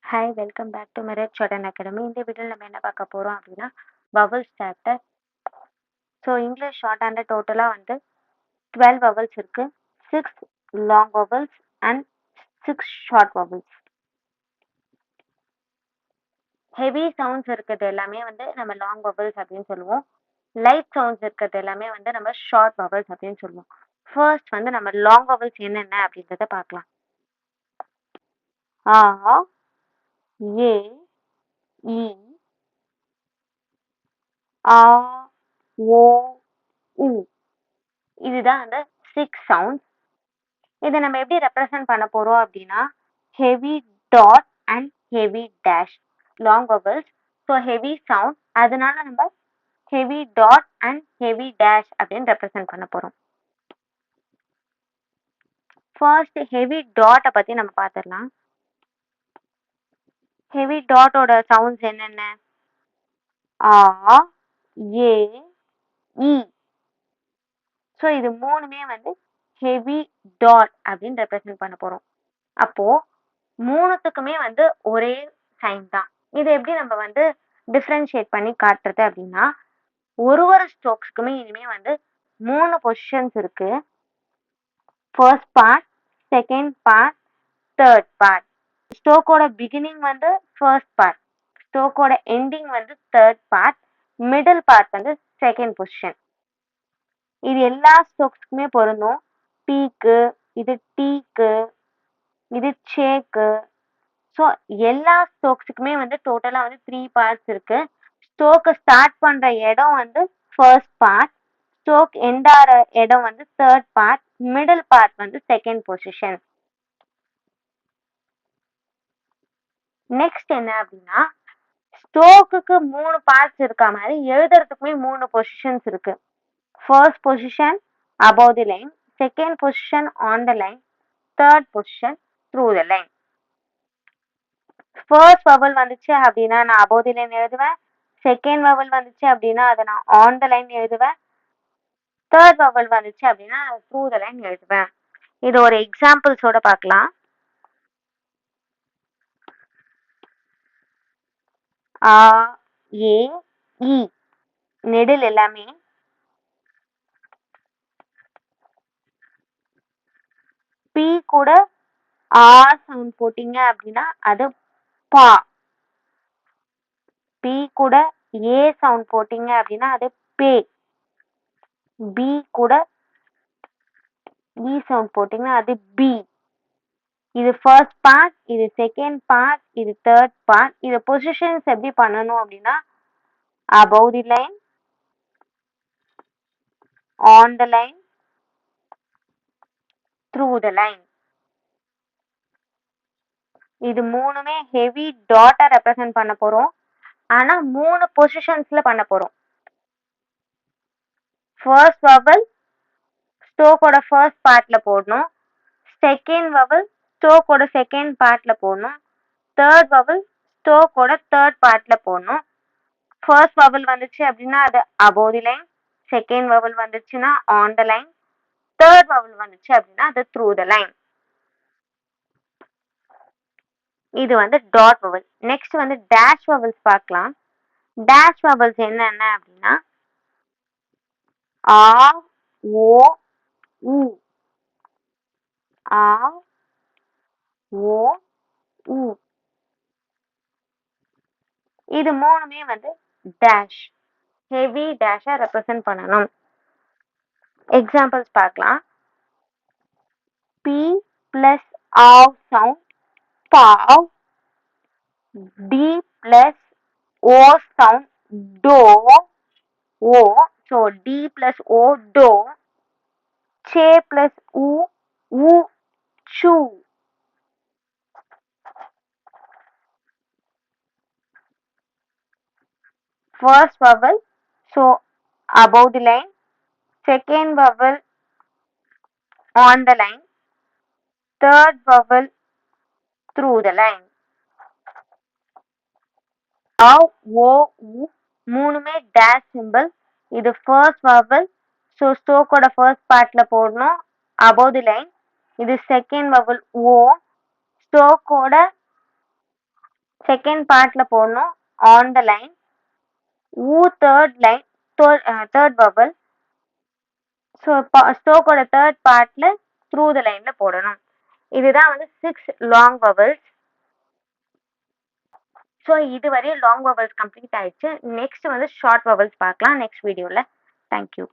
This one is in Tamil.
Hi welcome back to Merit Shorten Academy. இந்த வீடியோவில் நம்ம என்ன பார்க்க போகிறோம் அப்படின்னா வவல்ஸ் சாப்டர். ஸோ இங்கிலீஷ் ஷார்ட் ஹேண்டில் டோட்டலாக 12 வவல்ஸ் இருக்குது. 6 long vowels and 6 short vowels. Heavy sounds இருக்கிறது எல்லாமே நம்ம லாங் வவல்ஸ் அப்படின்னு சொல்லுவோம். லைட் சவுண்ட்ஸ் இருக்கிறது எல்லாமே நம்ம ஷார்ட் வவல்ஸ் அப்படின்னு சொல்லுவோம். ஃபர்ஸ்ட் நம்ம லாங் வவல்ஸ் என்னென்ன அப்படின்றத பார்க்கலாம். ஆ, ஏ, இ, ஆ, ஓ, உ. இதுதான் 6 சவுண்ட்ஸ். இதை நம்ம எப்படி ரெப்ரசன்ட் பண்ண போறோம் அப்படின்னா heavy dot and heavy dash long vowels. So heavy sound, அதனால நம்ம heavy dot and heavy dash அப்படின்னு ரெப்ரசன்ட் பண்ண போறோம். ஃபர்ஸ்ட் ஹெவி டாட்டை பத்தி நம்ம பார்த்துடலாம். ஹெவி டாட்டோட சவுண்ட்ஸ் என்னென்ன? ஆ, ஏ, இ. ஸோ இது மூணுமே ஹெவி டாட் அப்படின்னு ரெப்ரசன்ட் பண்ண போறோம். அப்போ மூணுத்துக்குமே ஒரே சைன் தான். இதை எப்படி நம்ம டிஃப்ரென்ஷியேட் பண்ணி காட்டுறது அப்படின்னா ஒரு ஸ்ட்ரோக்ஸ்க்குமே இனிமே 3 பொசிஷன்ஸ் இருக்கு. First part, second part, third part. ஸ்ட்ரோக்கோட பிகினிங் ஃபர்ஸ்ட் பார்ட், ஸ்ட்ரோக்கோட ending third part, middle part second position. இது எல்லா ஸ்ட்ரோக்ஸ்க்குமே பொருந்தும். பீக்கு, இது டீக்கு, இது சேக்கு. ஸோ எல்லா ஸ்ட்ரோக்ஸுக்குமே டோட்டலா 3 பார்ட்ஸ் இருக்கு. ஸ்ட்ரோக்கை ஸ்டார்ட் பண்ற இடம் ஃபர்ஸ்ட் பார்ட், ஸ்ட்ரோக் எண்ட் ஆற இடம் third part, middle part second position. Next என்ன அப்படின்னா ஸ்ட்ரோக்குக்கு 3 பார்ட்ஸ் இருக்க மாதிரி எழுதுறதுக்குமே 3 பொசிஷன்ஸ் இருக்கு. First position above the line, second position on the line, third position through the line. First vowel வந்துச்சு அப்படின்னா நான் above the line எழுதுவேன். செகண்ட் வவல் வந்துச்சு அப்படின்னா அதை நான் ஆன் த லைன் எழுதுவேன். தேர்ட் வவல் வந்துச்சு அப்படின்னா த்ரூ த லைன் எழுதுவேன். இது ஒரு எக்ஸாம்பிள்ஸோட பார்க்கலாம். ஆ, ஏ, இ நெடில் எல்லாமே. பி கூட ஆ சவுண்ட் போட்டீங்க அப்படின்னா அது பா. பி கூட ஏ சவுண்ட் போட்டீங்க அப்படின்னா அது பே. பி கூட இ சவுண்ட் போட்டீங்கன்னா அது பி. இது ஃபர்ஸ்ட் பார்ட், இது செகண்ட் பார்ட், இது தேர்ட் பார்ட். இது பொசிஷன்ஸ் எப்படி பண்ணணும் அப்படின்னா above the line, on the line, through the line. இது மூணுமே ஹெவி டாட்டை ரெப்ரசன்ட் பண்ண போறோம். ஆனா 3 பொசிஷன்ஸ்ல பண்ண போறோம். ஃபர்ஸ்ட் வவல் ஸ்ட்ரோக்கோட ஃபர்ஸ்ட் பார்ட்ல போடணும். செகண்ட் வவல் ஸ்ட்ரோக்கோட செகண்ட் பார்ட்ல போடணும். தேர்ட் வவல் ஸ்ட்ரோக்கோட தேர்ட் பார்ட்ல போடணும். ஃபர்ஸ்ட் வவல் வந்துச்சு அப்படின்னா அது above the line, second vowel வந்துச்சுன்னா on the line, third vowel வந்துச்சு அப்படின்னா அது through the line. இது dot vowel. Next dash vowels பார்க்கலாம். டேஷ் வவல்ஸ் என்னென்ன அப்படின்னா ஆ, ஓ, உ. ஆ, ஓ, உ. இது மூணுமே டேஷ், ஹெவி டேஷை ரெப்ரசன்ட் பண்ணணும். எக்ஸாம்பிள்ஸ் பார்க்கலாம். பி பிளஸ் ஆவ் சவுண்ட் பாவ். டி பிளஸ் ஓ சவுண்ட் டோ, ஓ. ஸோ டி பிளஸ் ஓ டோ. சே பிளஸ் உ, உ சு. First vowel, so above the line. Second vowel on the line. Third vowel through the line. ஆவ், ஓ, உ மூணுமே டேஷ் சிம்பிள். இது ஃபர்ஸ்ட் வவல். ஸோ ஸ்ட்ரோக்கோட ஃபர்ஸ்ட் பார்ட்ல போடணும் above the line. இது செகண்ட் வவல் ஓ, ஸ்ட்ரோக்கோட செகண்ட் பார்ட்ல போடணும் ஆன் த லைன். ஊ third line, third vowel. So ஸ்டோக்கோட தேர்ட் பார்ட்ல த்ரூ த லைன்ல போடணும். இதுதான் வந்து 6 லாங் வவல்ஸ். ஸோ இதுவரை லாங் வவல்ஸ் கம்ப்ளீட் ஆயிடுச்சு. நெக்ஸ்ட் வந்து ஷார்ட் வவல்ஸ் பார்க்கலாம் நெக்ஸ்ட் வீடியோவில். தேங்க்யூ.